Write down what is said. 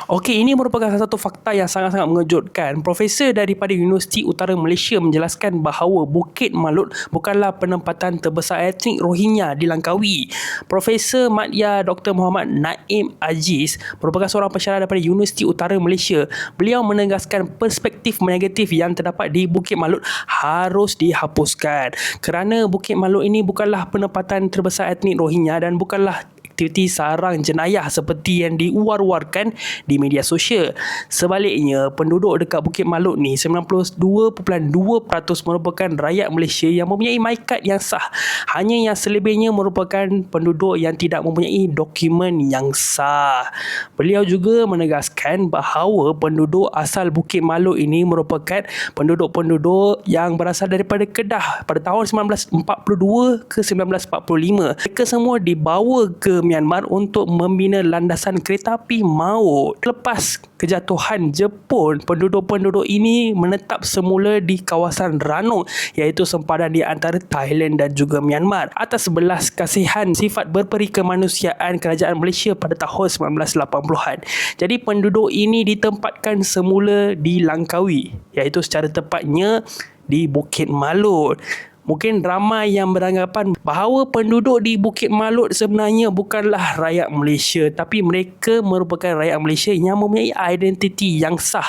Okey, ini merupakan salah satu fakta yang sangat-sangat mengejutkan. Profesor daripada Universiti Utara Malaysia menjelaskan bahawa Bukit Malut bukanlah penempatan terbesar etnik Rohingya di Langkawi. Profesor Madya Dr. Muhammad Naim Aziz merupakan seorang pensyarah daripada Universiti Utara Malaysia. Beliau menegaskan perspektif negatif yang terdapat di Bukit Malut harus dihapuskan kerana Bukit Malut ini bukanlah penempatan terbesar etnik Rohingya dan bukanlah aktiviti sarang jenayah seperti yang diuar-uarkan di media sosial. Sebaliknya, penduduk dekat Bukit Malut ni 92.2% merupakan rakyat Malaysia yang mempunyai MyKad yang sah. Hanya yang selebihnya merupakan penduduk yang tidak mempunyai dokumen yang sah. Beliau juga menegaskan bahawa penduduk asal Bukit Malut ini merupakan penduduk-penduduk yang berasal daripada Kedah pada tahun 1942 ke 1945. Mereka semua dibawa ke Myanmar untuk membina landasan kereta api maut. Lepas kejatuhan Jepun, penduduk-penduduk ini menetap semula di kawasan Ranong, iaitu sempadan di antara Thailand dan juga Myanmar atas belas kasihan sifat berperi kemanusiaan kerajaan Malaysia pada tahun 1980-an. Jadi penduduk ini ditempatkan semula di Langkawi, iaitu secara tepatnya di Bukit Malut. Mungkin ramai yang beranggapan bahawa penduduk di Bukit Malut sebenarnya bukanlah rakyat Malaysia, tapi mereka merupakan rakyat Malaysia yang mempunyai identiti yang sah.